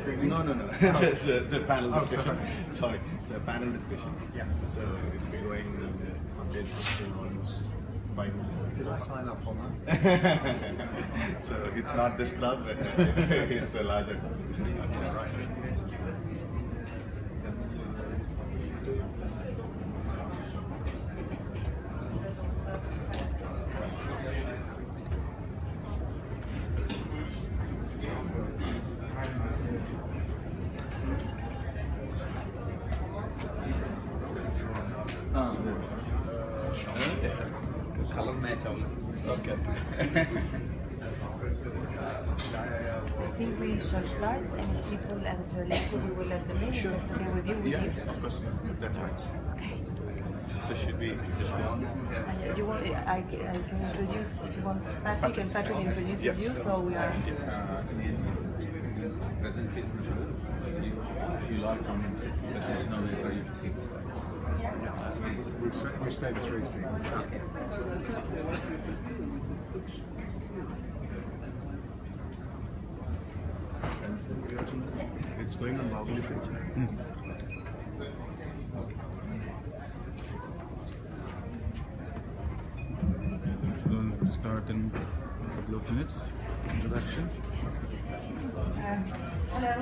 screening? No. The panel discussion. Sorry, the panel discussion. Yeah. So it will be going until almost 5 minutes. Did I sign up for that? So it's not this club, but it's a larger club. Right. Color match okay. I think we shall start, and if people enter later, we will let them in. Sure. That's okay with you? Yeah, of course. That's right. Okay. So should we just go? Do you want? I can introduce if you want Patrick, and Patrick introduces Yes. you. So we are. Presentation. You log on and sit, but there's no way for you to see the slides. We've saved 3 seats. It's going on baahubali page. We're going to start in a couple of minutes. Introduction. Hello.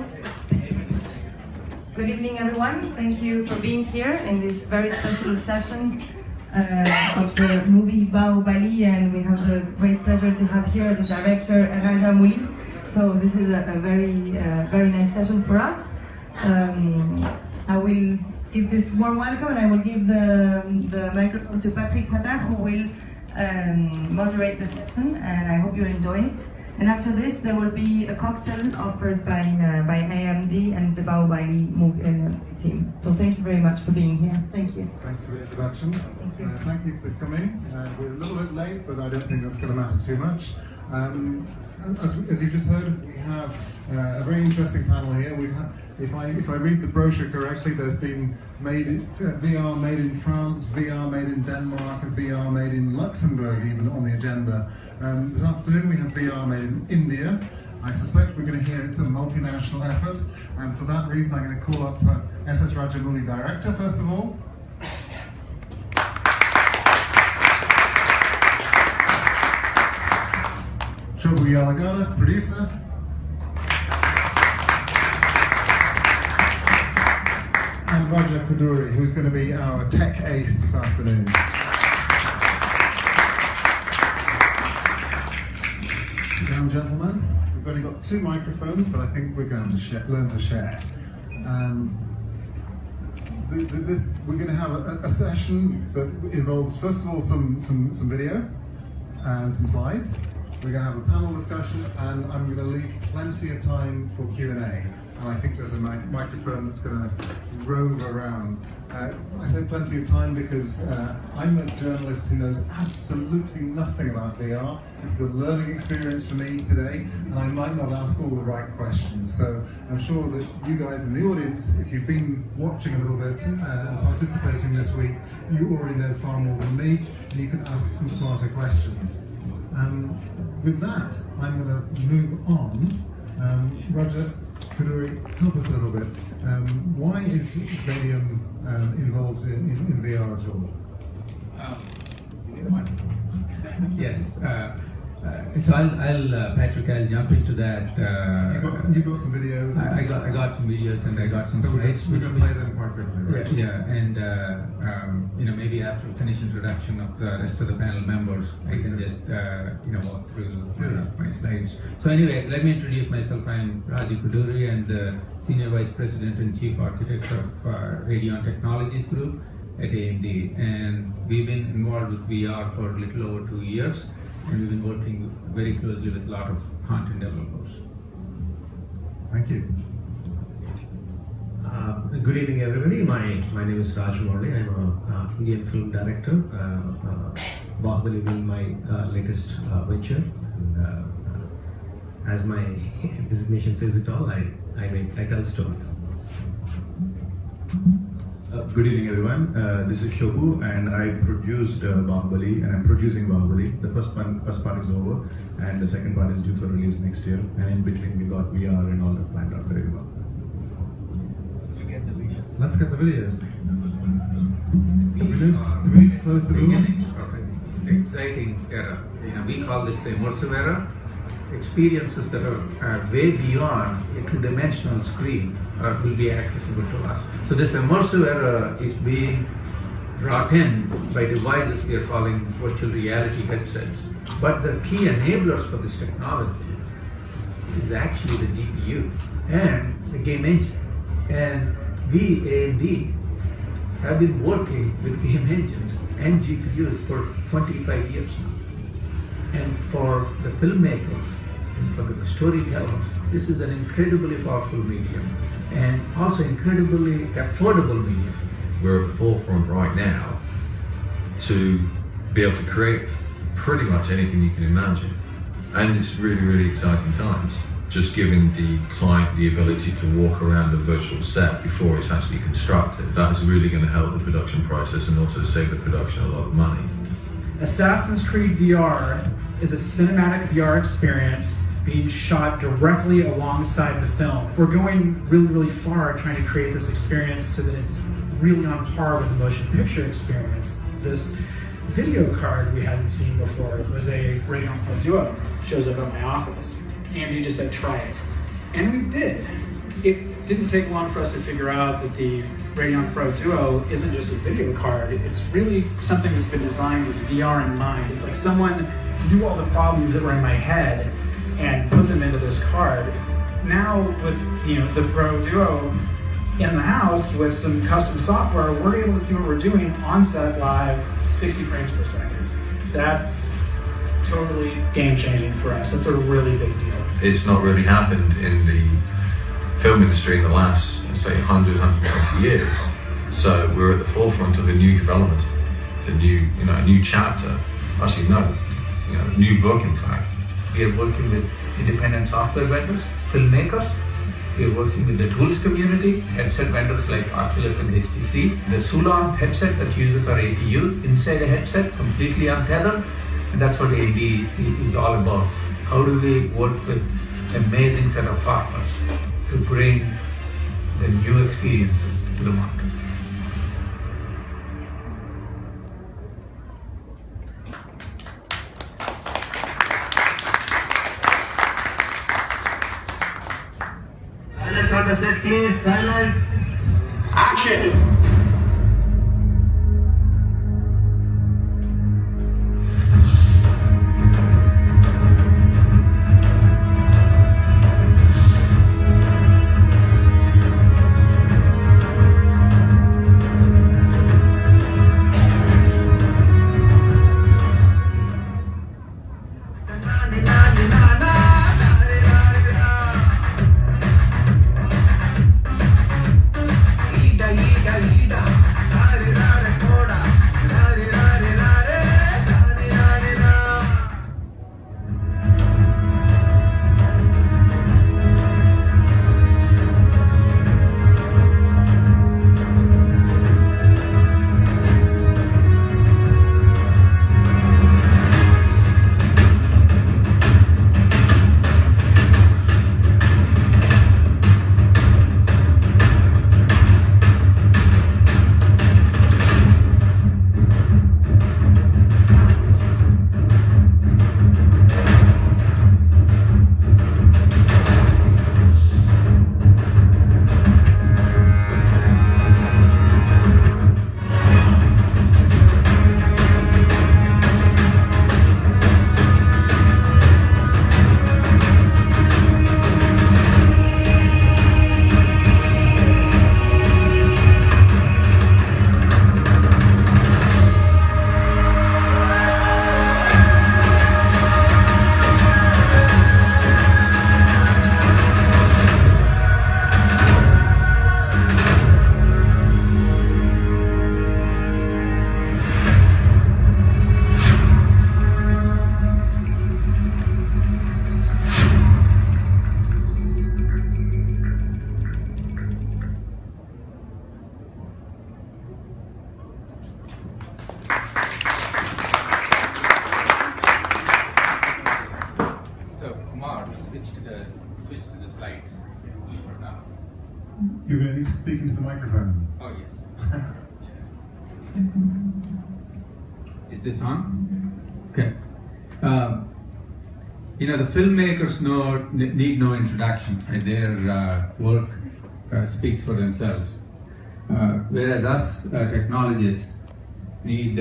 Good evening, everyone. Thank you for being here in this very special session of the movie Baahubali, and we have the great pleasure to have here the director Raja Muli. So this is a very nice session for us. I will give this warm welcome, and I will give the microphone to Patrick Fatah, who will moderate the session, and I hope you enjoy it. And after this, there will be a cocktail offered by AMD and the Baahubali team. So thank you very much for being here. Thank you. Thanks for the introduction. Thank you. Thank you for coming. We're a little bit late, but I don't think that's going to matter too much. As you just heard, we have a very interesting panel here. If I read the brochure correctly, there's been VR made in France, VR made in Denmark, and VR made in Luxembourg even on the agenda. This afternoon we have VR made in India. I suspect we're going to hear it's a multinational effort, and for that reason I'm going to call up SS Rajamouli, director, first of all. Shobu Yalagada, producer. And Roger Kaduri, who's going to be our tech ace this afternoon. Sit down, gentlemen. We've only got 2 microphones, but I think we're going to learn to share. We're going to have a session that involves, first of all, some video and some slides. We're going to have a panel discussion, and I'm going to leave plenty of time for Q&A. And I think there's a microphone that's going to rove around. I say plenty of time because I'm a journalist who knows absolutely nothing about VR. This is a learning experience for me today, and I might not ask all the right questions. So I'm sure that you guys in the audience, if you've been watching a little bit and participating this week, you already know far more than me, and you can ask some smarter questions. With that, I'm going to move on. Roger Kaduri, help us a little bit. Why is Radium involved in VR at all? Yes. So Patrick, I'll jump into that. You've got some videos. I got some videos and I got some slides. We're going to play them quite quickly, right? Yeah, and maybe after finish introduction of the rest of the panel members, I can just walk through my slides. So anyway, let me introduce myself. I'm Raji Kuduri, and the Senior Vice President and Chief Architect of Radeon Technologies Group at AMD, and we've been involved with VR for a little over 2 years. And we've been working very closely with a lot of content developers. Thank you. Good evening, everybody. My name is Raj Morley. I'm an Indian film director. Baahubali being my latest venture. And, as my designation says it all, I tell stories. Good evening, everyone. This is Shobu, and I produced Baahubali, and I'm producing Baahubali. The first part is over, and the second part is due for release next year. And in between, we got VR and all that planned out very well. Let's get the videos. Do we need to close the door? Beginning of an exciting era. We call this the immersive era. Experiences that are way beyond a two-dimensional screen will be accessible to us. So this immersive era is being brought in by devices we are calling virtual reality headsets. But the key enablers for this technology is actually the GPU and the game engine. And we, AMD, have been working with game engines and GPUs for 25 years now. And for the filmmakers and for the storytellers, this is an incredibly powerful medium and also incredibly affordable medium. We're at the forefront right now to be able to create pretty much anything you can imagine. And it's really, really exciting times. Just giving the client the ability to walk around a virtual set before it's actually constructed, that is really going to help the production process and also save the production a lot of money. Assassin's Creed VR is a cinematic VR experience being shot directly alongside the film. We're going really, really far trying to create this experience so that it's really on par with the motion picture experience. This video card we hadn't seen before was a Radeon Pro Duo. Shows up at my office. Andy just said, try it. And we did. It didn't take long for us to figure out that the Radeon Pro Duo isn't just a video card. It's really something that's been designed with VR in mind. It's like someone knew all the problems that were in my head and put them into this card. Now with the Pro Duo in the house with some custom software, we're able to see what we're doing on set live, 60 frames per second. That's totally game-changing for us. That's a really big deal. It's not really happened in the film industry in the last, say, 100, 120 years. So we're at the forefront of a new development, a new chapter. Actually, no, new book, in fact. We are working with independent software vendors, filmmakers. We are working with the tools community, headset vendors like Oculus and HTC. The Sulon headset that uses our APU inside a headset, completely untethered. And that's what AMD is all about. How do we work with an amazing set of partners to bring the new experiences to the market? Silence on the set, please. Silence. Action. Ida, Ida, Ida. You're going to need to speak into the microphone. Oh, yes. Is this on? Okay. The filmmakers need no introduction. Right? Their work speaks for themselves. Whereas us technologists need,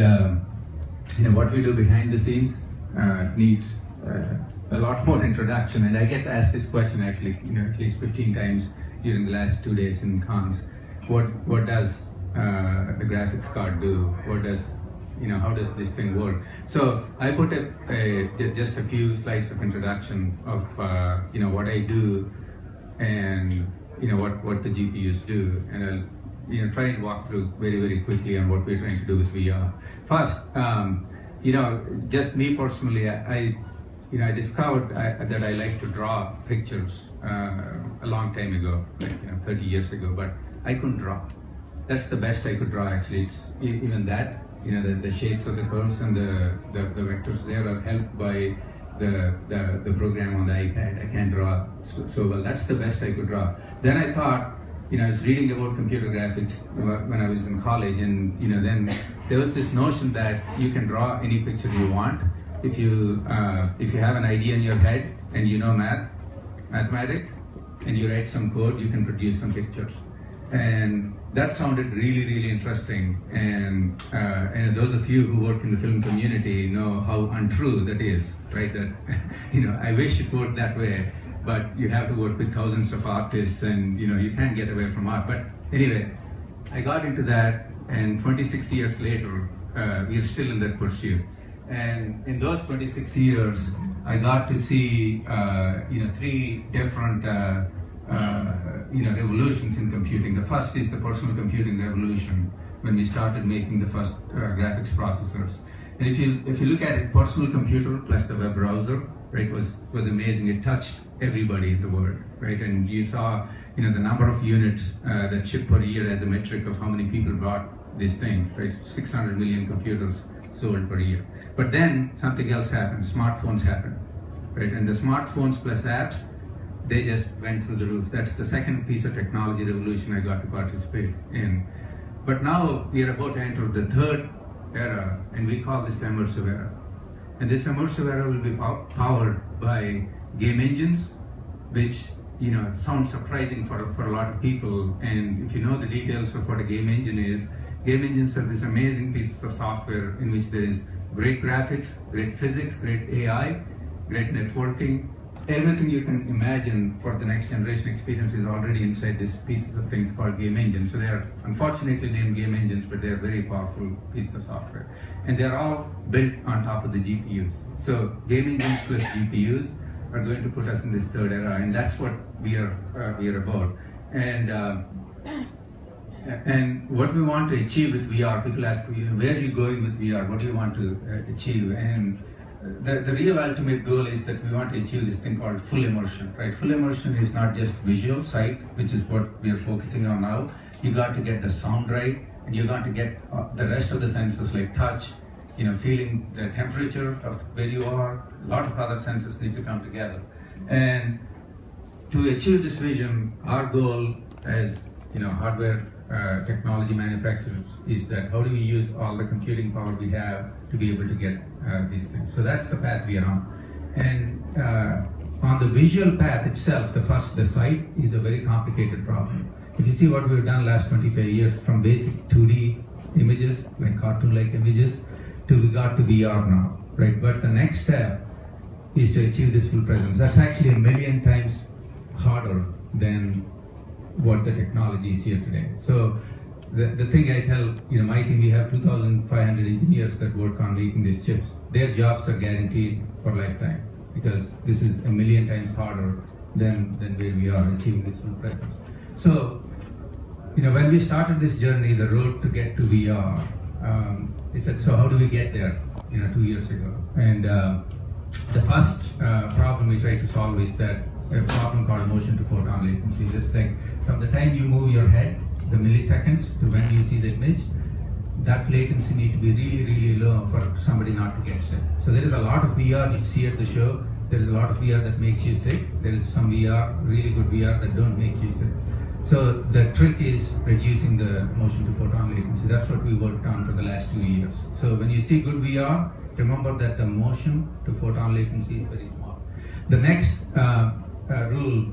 what we do behind the scenes needs a lot more introduction. And I get asked this question actually, at least 15 times during the last 2 days in cons. What does the graphics card do? What does, how does this thing work? So I put just a few slides of introduction of, what I do and, what the GPUs do. And I'll, try and walk through very, very quickly on what we're trying to do with VR. First, just me personally, I discovered that I like to draw pictures a long time ago, like 30 years ago, but I couldn't draw. That's the best I could draw actually. It's even that, the shapes of the curves and the vectors there are helped by the program on the iPad. I can't draw so well. That's the best I could draw. Then I thought, I was reading about computer graphics when I was in college, and then there was this notion that you can draw any picture you want if you have an idea in your head and you know mathematics, and you write some code, you can produce some pictures. And that sounded really, really interesting. And those of you who work in the film community know how untrue that is, right? That I wish it worked that way, but you have to work with thousands of artists, and you can't get away from art. But anyway, I got into that, and 26 years later, we are still in that pursuit. And in those 26 years, I got to see, 3 different, revolutions in computing. The first is the personal computing revolution, when we started making the first graphics processors. And if you look at it, personal computer plus the web browser, right, was amazing. It touched everybody in the world, right? And you saw, the number of units that ship per year as a metric of how many people bought these things, right? 600 million computers sold per year. But then something else happened. Smartphones happened, right? And the smartphones plus apps, they just went through the roof. That's the second piece of technology revolution I got to participate in. But now we are about to enter the third era, and we call this the immersive era. And this immersive era will be powered by game engines, which sounds surprising for a lot of people. And if you know the details of what a game engine is, game engines are this amazing pieces of software in which there is great graphics, great physics, great AI, great networking. Everything you can imagine for the next generation experience is already inside these pieces of things called game engines. So they are unfortunately named game engines, but they're very powerful pieces of software. And they're all built on top of the GPUs. So game engines plus GPUs are going to put us in this third era, and that's what we are about. And what we want to achieve with VR, people ask me, where are you going with VR? What do you want to achieve? And the real ultimate goal is that we want to achieve this thing called full immersion, right? Full immersion is not just visual sight, which is what we are focusing on now. You got to get the sound right, and you got to get the rest of the senses like touch, feeling the temperature of where you are. A lot of other senses need to come together. And to achieve this vision, our goal as hardware technology manufacturers is that how do we use all the computing power we have to be able to get these things. So that's the path we are on. And on the visual path itself, the sight is a very complicated problem. If you see what we've done last 25 years, from basic 2D images, like cartoon-like images, to we got to VR now, right? But the next step is to achieve this full presence. That's actually a million times harder than what the technology is here today. So the thing I tell my team, we have 2,500 engineers that work on making these chips. Their jobs are guaranteed for lifetime, because this is a million times harder than where we are achieving this full presence. So when we started this journey, the road to get to VR, we said, so how do we get there 2 years ago? And the first problem we tried to solve is that a problem called motion to photon latency. Just like from the time you move your head, the milliseconds, to when you see the image, that latency needs to be really, really low for somebody not to get sick. So there is a lot of VR you see at the show. There is a lot of VR that makes you sick. There is some VR, really good VR, that don't make you sick. So the trick is reducing the motion to photon latency. That's what we worked on for the last 2 years. So when you see good VR, remember that the motion to photon latency is very small. The next rule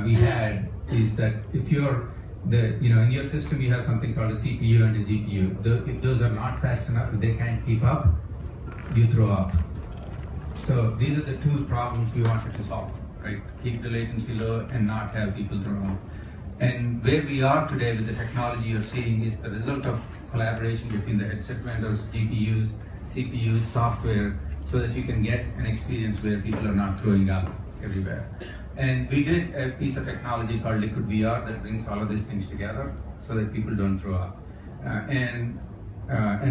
we had is that if you're in your system you have something called a CPU and a GPU. If those are not fast enough, if they can't keep up, you throw up. So these are the two problems we wanted to solve, right? Keep the latency low and not have people throw up. And where we are today with the technology you're seeing is the result of collaboration between the headset vendors, GPUs, CPUs, software, so that you can get an experience where people are not throwing up everywhere. And we did a piece of technology called Liquid VR that brings all of these things together so that people don't throw up. And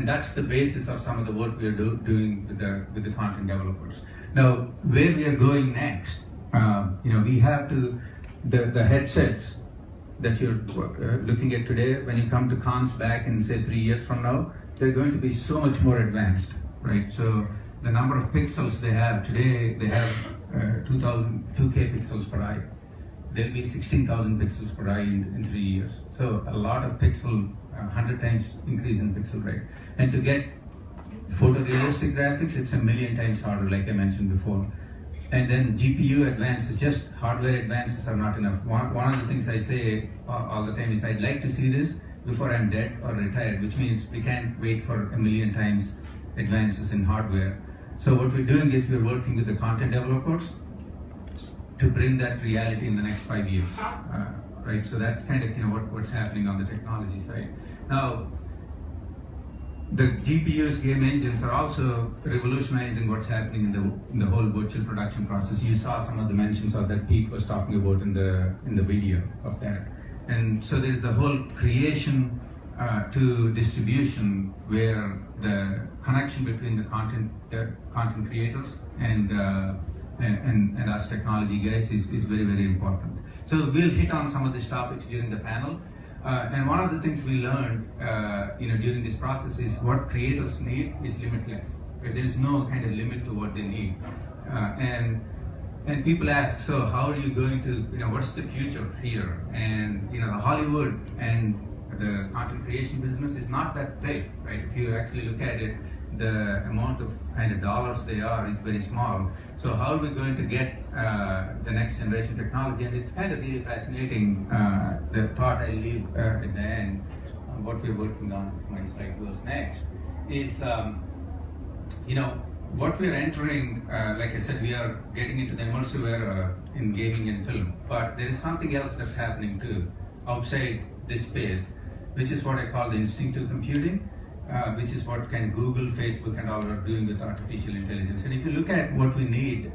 that's the basis of some of the work we are doing with the content developers. Now, where we are going next, we have the headsets that you're looking at today, when you come to cons back in say 3 years from now, they're going to be so much more advanced, right? So the number of pixels they have today, they have 2K pixels per eye. There'll be 16,000 pixels per eye in 3 years. So a lot of pixel, 100 times increase in pixel rate. And to get photorealistic graphics, it's 1,000,000 times harder, like I mentioned before. And then GPU advances, just hardware advances are not enough. One of the things I say all the time is I'd like to see this before I'm dead or retired, which means we can't wait for 1,000,000 times advances in hardware. So what we're doing is we're working with the content developers to bring that reality in the next 5 years, right? So that's kind of what's happening on the technology side. Now, the GPUs, game engines are also revolutionizing what's happening in the whole virtual production process. You saw some of the mentions of that Pete was talking about in the video of that. And so there's the whole creation to distribution, where the connection between the content creators and us technology guys is very, very important. So we'll hit on some of these topics during the panel. And one of the things we learned during this process is what creators need is limitless. There is no kind of limit to what they need. And people ask, so how are you going to, what's the future here? And the Hollywood and the content creation business is not that big, right? If you actually look at it, the amount of kind of dollars they are is very small. So how are we going to get the next generation technology? And it's kind of really fascinating, the thought I leave at the end, what we're working on, if my slide goes next, is, what we're entering, like I said, we are getting into the immersive era in gaming and film, but there is something else that's happening too, outside this space, which is what I call the instinctive computing. Which is what kind of Google, Facebook, and all are doing with artificial intelligence. And if you look at what we need,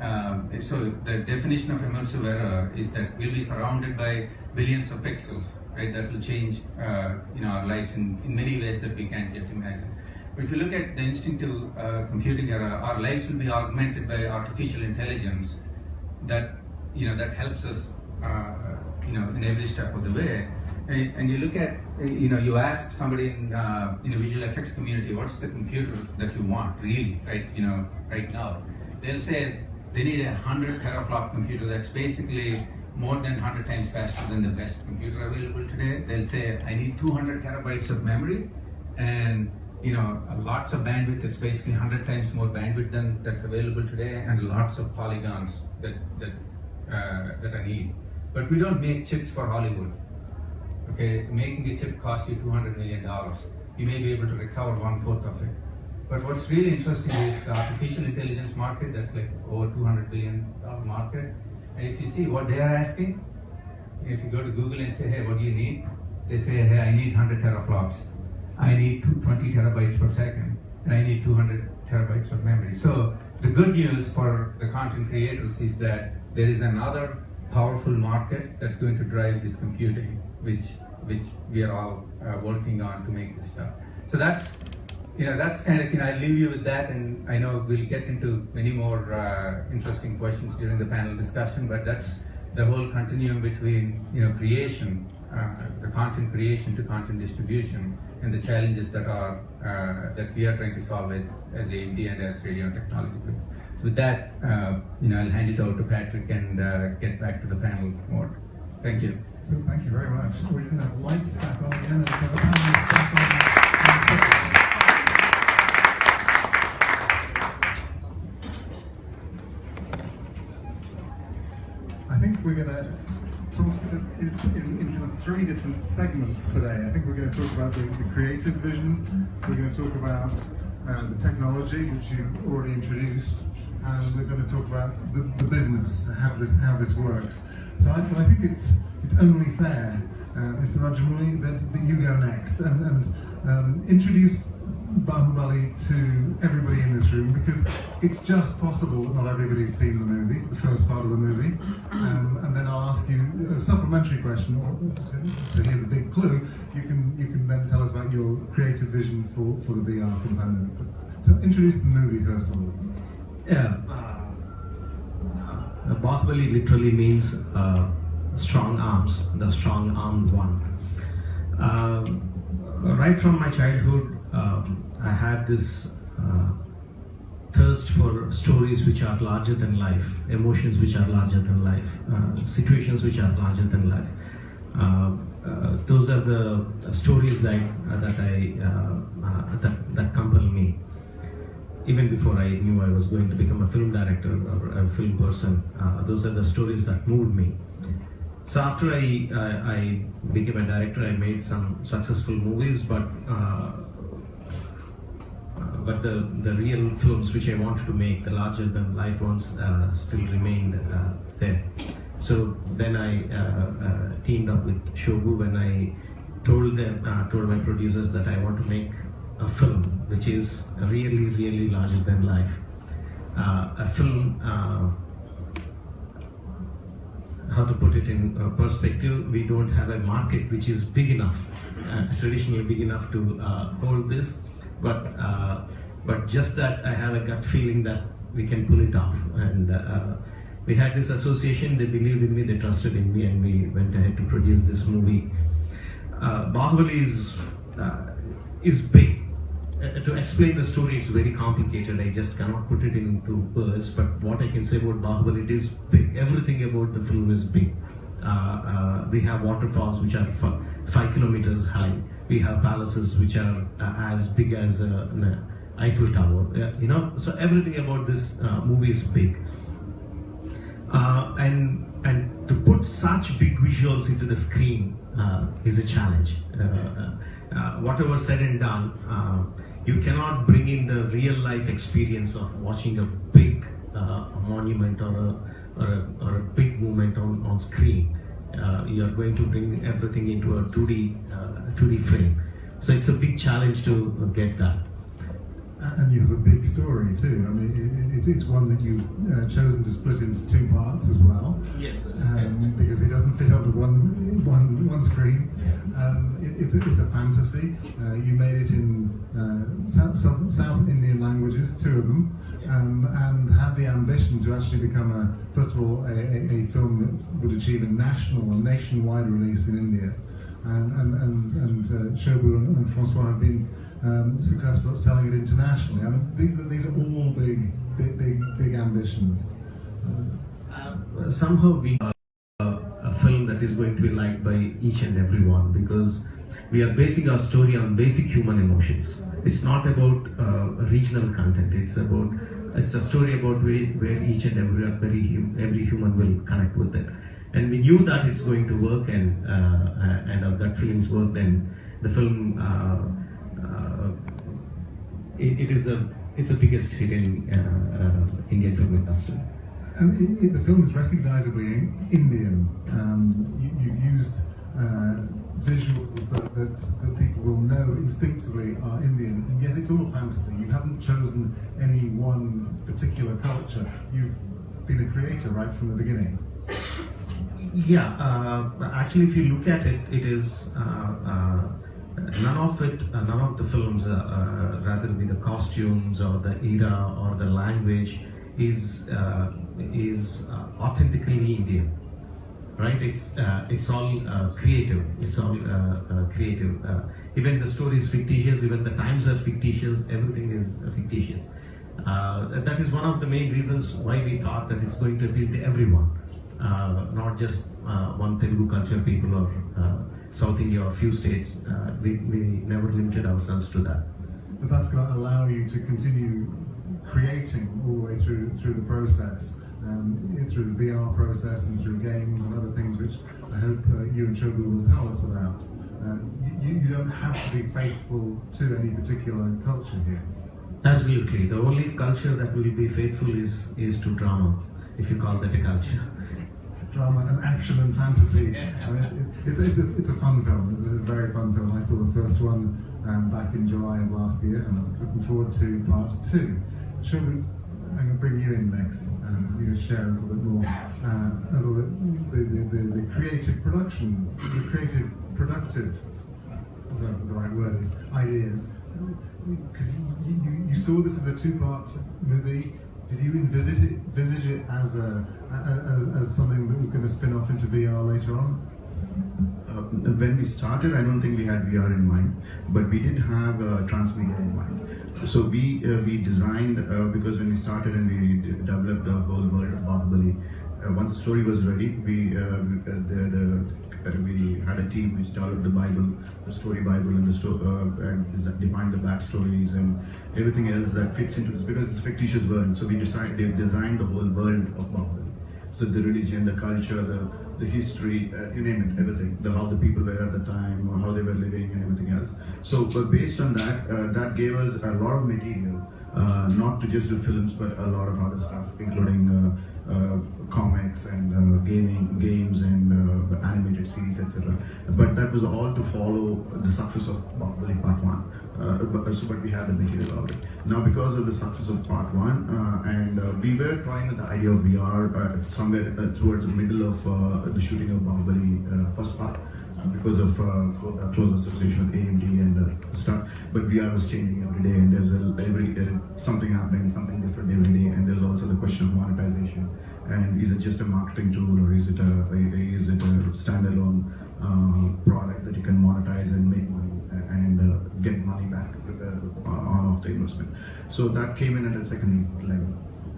so the definition of immersive era is that we'll be surrounded by billions of pixels, right? That will change, our lives in many ways that we can't yet imagine. But if you look at the instinctive computing era, our lives will be augmented by artificial intelligence that, that helps us, in every step of the way. And you look at, you ask somebody in visual effects community, what's the computer that you want, really, right? Right now, they'll say they need a 100 teraflop computer that's basically more than 100 times faster than the best computer available today. They'll say I need 200 terabytes of memory, and lots of bandwidth. It's basically 100 times more bandwidth than that's available today, and lots of polygons that I need. But we don't make chips for Hollywood. Okay, making a chip costs you $200 million. You may be able to recover 1/4 of it. But what's really interesting is the artificial intelligence market, that's like over $200 billion market. And if you see what they are asking, if you go to Google and say, hey, what do you need? They say, hey, I need 100 teraflops. I need 20 terabytes per second. And I need 200 terabytes of memory. So the good news for the content creators is that there is another powerful market that's going to drive this computing, which we are all working on to make this stuff. So that's kind of, I leave you with that, and I know we'll get into many more interesting questions during the panel discussion, but that's the whole continuum between, creation, the content creation to content distribution, and the challenges that that we are trying to solve as AMD and as radio and technology group. So with that, I'll hand it over to Patrick and get back to the panel more. Thank you. So thank you very much. We can have lights back on again and the panelists back on. I think we're going to talk in kind of 3 different segments today. I think we're going to talk about the creative vision, we're going to talk about the technology, which you've already introduced, and we're going to talk about the business, how this works. So I think it's only fair, Mr. Rajamouli, that you go next and introduce Baahubali to everybody in this room, because it's just possible that not everybody's seen the movie, the first part of the movie, and then I'll ask you a supplementary question. So here's a big clue. You can then tell us about your creative vision for the VR component. So introduce the movie first of all. Yeah, Baahubali literally means strong arms, the strong armed one. Right from my childhood, I had this thirst for stories which are larger than life, emotions which are larger than life, situations which are larger than life. Those are the stories that compel me. Even before I knew I was going to become a film director or a film person, those are the stories that moved me. So after I became a director, I made some successful movies, but the real films which I wanted to make, the larger than life ones, still remained there. So then I teamed up with Shobu when I told my producers that I want to make a film which is really, really larger than life. A film, how to put it in perspective, we don't have a market which is big enough, traditionally big enough to hold this, but just that I have a gut feeling that we can pull it off. And we had this association, they believed in me, they trusted in me, and we went ahead to produce this movie. Baahubali is big. To explain the story, it's very complicated. I just cannot put it into words, but what I can say about Baahubali, it is big. Everything about the film is big. We have waterfalls which are 5 kilometers high. We have palaces which are as big as an Eiffel Tower. So everything about this movie is big. And to put such big visuals into the screen is a challenge. Whatever said and done, you cannot bring in the real life experience of watching a big monument or a big movement on screen. You are going to bring everything into a 2D frame. So it's a big challenge to get that. And you have a big story too. I mean, it's one that you've chosen to split into 2 parts as well. Yes. Because it doesn't fit onto one screen. It's a fantasy. You made it in South Indian languages, 2 of them, and had the ambition to actually become first of all, a film that would achieve a nationwide release in India. And Shobu and Francois have been successful at selling it internationally. I mean, these are all big ambitions. Somehow we are a film that is going to be liked by each and everyone, because we are basing our story on basic human emotions. It's not about regional content. It's a story about where each and every human will connect with it. And we knew that it's going to work, and our gut feelings worked, and the film it's the biggest hit in Indian film industry. The film is recognizably Indian. You've used visuals that people will know instinctively are Indian, and yet it's all fantasy. You haven't chosen any one particular culture. You've been a creator right from the beginning. Yeah, actually, if you look at it, it is none of the films, rather be the costumes or the era or the language, is authentically Indian, right? It's all creative. It's all creative. Even the story is fictitious. Even the times are fictitious. Everything is fictitious. That is one of the main reasons why we thought that it's going to appeal to everyone, not just one Telugu culture people or South India or few states. We never limited ourselves to that. But that's going to allow you to continue creating all the way through the process, through the VR process and through games and other things, which I hope you and Shobu will tell us about. You don't have to be faithful to any particular culture here. Absolutely. The only culture that will be faithful is to drama, if you call that a culture. Drama and action and fantasy. I mean, it's a fun film. It's a very fun film. I saw the first one back in July of last year, and I'm looking forward to part 2. Shobu, I'm going to bring you in next. You can share a little bit more, the creative production, the creative, productive, whatever the right word is, ideas. Because you saw this as a 2-part movie. Did you envisage it as something that was going to spin off into VR later on? When we started, I don't think we had VR in mind, but we did have transmedia in mind. So we designed, because when we started and we developed the whole world of Baahubali, once the story was ready, we had a team which developed the Bible, the story Bible, and defined the backstories and everything else that fits into this, because it's a fictitious world. So they designed the whole world of Baahubali. So the religion, the culture, the history, you name it, everything. How the people were at the time, or how they were living, and everything else. So based on that, that gave us a lot of material, not to just do films, but a lot of other stuff, including comics and games and animated series, etc. But that was all to follow the success of Baahubali Part 1. But we had the material already. Now, because of the success of Part 1, and we were trying with the idea of VR somewhere towards the middle of the shooting of Baahubali first part, because of close association with AMD and stuff. But VR was changing every day, and there's something happening, something different every day. And there's also the question of monetization. And is it just a marketing tool, or is it a standalone product that you can monetize and make money and get money back of the investment? So that came in at a secondary level.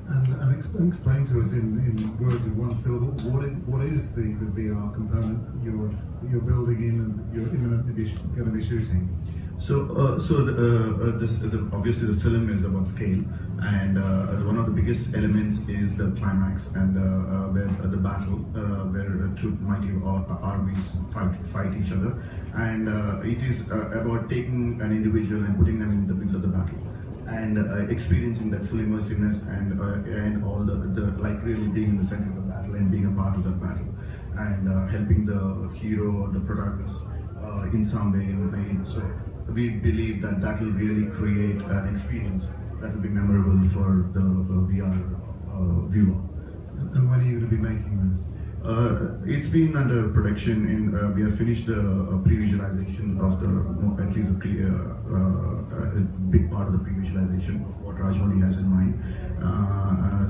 And explain to us in words of one syllable, what is the VR component you're building in and you're imminently going to be shooting? So, obviously the film is about scale, and one of the biggest elements is the climax, and where the battle, where two mighty armies fight each other, and it is about taking an individual and putting them in the middle of the battle, and experiencing that full immersiveness and all the like really being in the center of the battle and being a part of that battle, and helping the hero or the protagonist in some way. So we believe that will really create an experience that will be memorable for the VR viewer. And when are you going to be making this? It's been under production. We have finished the pre-visualization of at least a big part of the pre-visualization of what Rajmouli has in mind.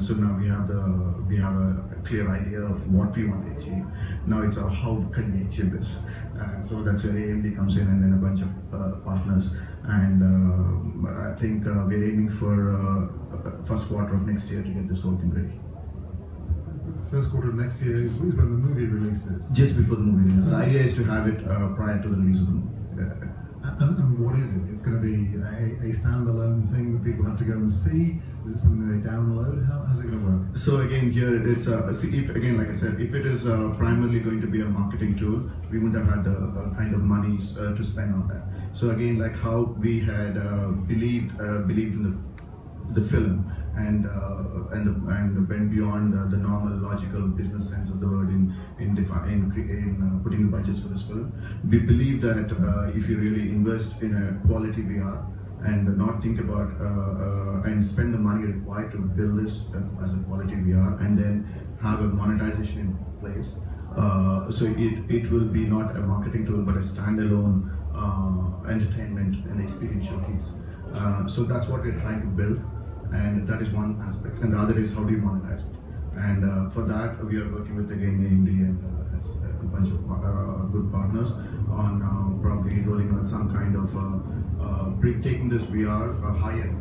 So now we have a clear idea of what we want to achieve. Now it's how can we achieve this? So that's where AMD comes in, and then a bunch of partners. And I think we're aiming for first quarter of next year to get this whole thing ready. First quarter of next year is when the movie releases. Just before the movie releases. The idea is to have it prior to the release of the movie. And what is it? It's going to be a standalone thing that people have to go and see? Is it something they download? How's it going to work? So again, here it's like I said, if it is primarily going to be a marketing tool, we wouldn't have had the kind of money to spend on that. So again, like how we had believed in the film and went beyond the normal logical business sense of the word in putting the budgets for this film. We believe that if you really invest in a quality VR and not think about and spend the money required to build this as a quality VR and then have a monetization in place, so it will be not a marketing tool but a standalone entertainment and experiential piece. So that's what we're trying to build, and that is one aspect. And the other is how do you monetize it. And for that, we are working with again AMD and a bunch of good partners on probably rolling out some kind of taking this VR,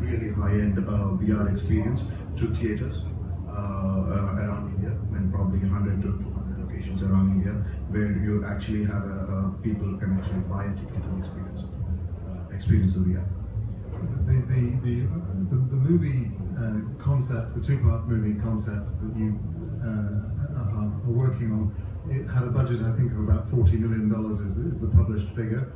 really high-end VR experience to theaters around India, and probably 100 to 200 locations. locations around India where you actually have people can actually buy a ticket to experience the VR. The movie concept, the two-part movie concept that you are working on, it had a budget, I think, of about $40 million is the published figure.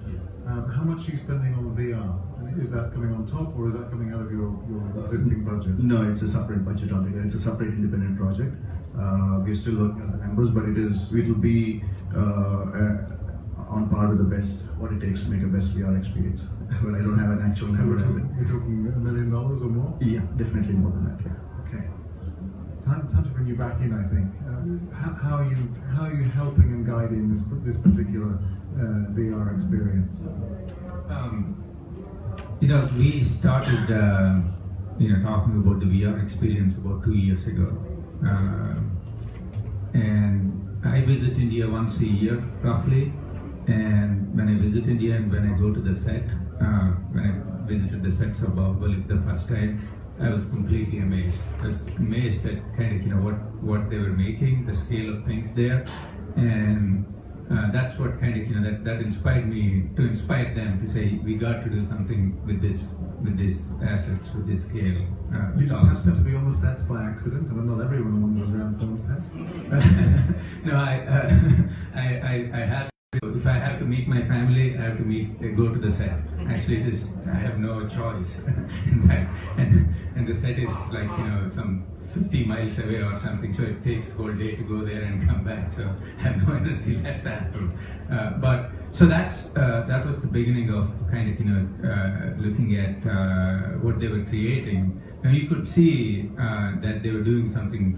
How much are you spending on VR? Is that coming on top, or is that coming out of your existing budget? No, it's a separate budget altogether. It's a separate independent project. We're still working on the numbers, but it'll be on par with the best, what it takes to make a best VR experience. But I don't have an actual number. We're talking $1 million or more? Yeah, definitely more than that. Yeah. Okay. Time to bring you back in, I think. How are you helping and guiding this particular VR experience? We started, talking about the VR experience about 2 years ago, and I visit India once a year, roughly. And when I visit India and when I go to the set, when I visited the sets of Baahubali the first time, I was completely amazed. I was amazed at kind of what they were making, the scale of things there, and that's what kind of that inspired me to inspire them to say we got to do something with these assets, with this scale. You just happened to be on the sets by accident, and not everyone on the around film set. No, I had. If I have to meet my family, I have to go to the set. Actually, I have no choice. In fact, and the set is like some 50 miles away or something, so it takes whole day to go there and come back. So I have no energy left after. But so that was the beginning of kind of looking at what they were creating. And you could see that they were doing something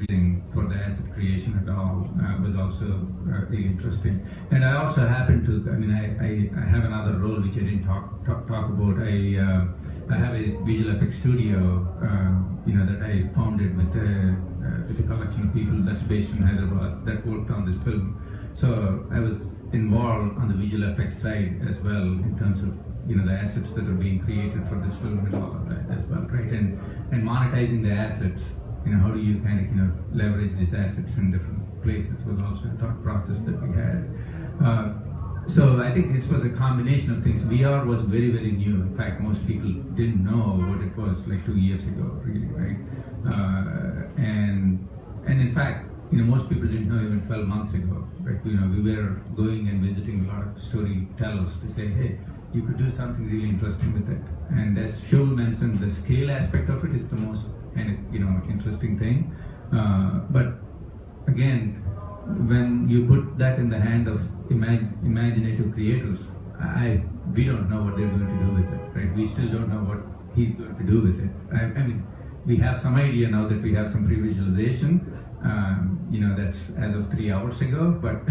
for the asset creation and all was also really interesting. And I also happened to, I have another role which I didn't talk about. I have a visual effects studio, that I founded with a collection of people that's based in Hyderabad that worked on this film. So I was involved on the visual effects side as well in terms of the assets that are being created for this film and all of that as well, right? And monetizing the assets, how do you kind of leverage these assets in different places was also a thought process that we had. So I think it was a combination of things. VR was very, very new. In fact, most people didn't know what it was like 2 years ago, really, right? And in fact, most people didn't know even 12 months ago, right? We were going and visiting a lot of storytellers to say, hey, you could do something really interesting with it. And as Shul mentioned, the scale aspect of it is the most kind of interesting thing. But again, when you put that in the hand of imaginative creators, we don't know what they're going to do with it, right? We still don't know what he's going to do with it. I mean, we have some idea now that we have some pre-visualization. That's as of 3 hours ago, but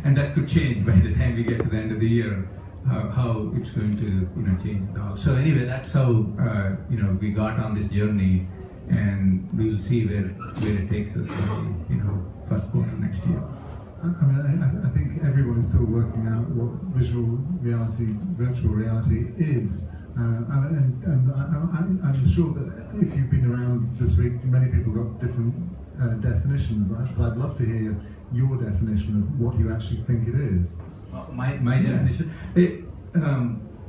and that could change by the time we get to the end of the year. How it's going to change and all. So anyway, that's how we got on this journey, and we will see where it takes us by first quarter next year. I think everyone is still working out what visual reality, virtual reality is. And I'm sure that if you've been around this week, many people got different definitions, right? But I'd love to hear your definition of what you actually think it is. My definition.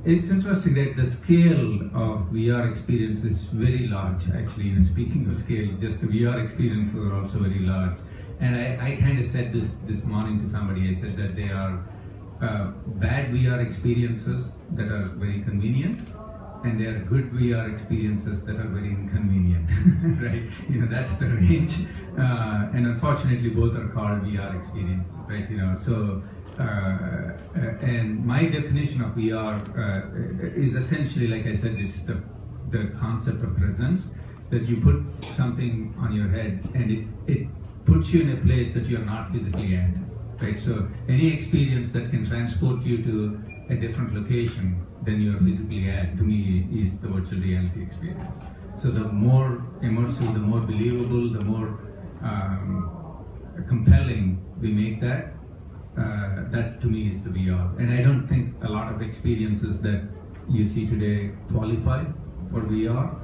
It's interesting that the scale of VR experience is very large. Actually, speaking of scale, just the VR experiences are also very large. And I kind of said this morning to somebody. I said that they are bad VR experiences that are very convenient, and there are good VR experiences that are very inconvenient, right? That's the range. And unfortunately, both are called VR experience, right? So. And my definition of VR is essentially, like I said, it's the concept of presence, that you put something on your head and it puts you in a place that you're not physically at, right? So any experience that can transport you to a different location than you're physically at, to me, is the virtual reality experience. So the more immersive, the more believable, the more compelling we make that, that to me is the VR. And I don't think a lot of experiences that you see today qualify for VR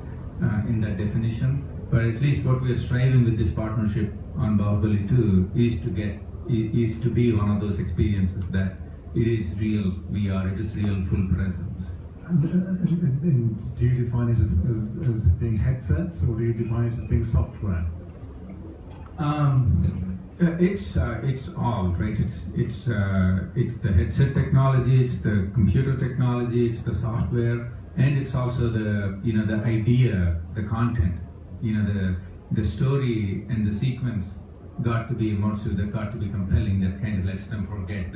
in that definition. But at least what we are striving with this partnership on Baahubali 2 is to get is to be one of those experiences that it is real VR, it is real full presence. And do you define it as being headsets, or do you define it as being software? It's all right. It's the headset technology, it's the computer technology, it's the software, and it's also the the idea, the content. The story and the sequence got to be immersive, that got to be compelling, that kind of lets them forget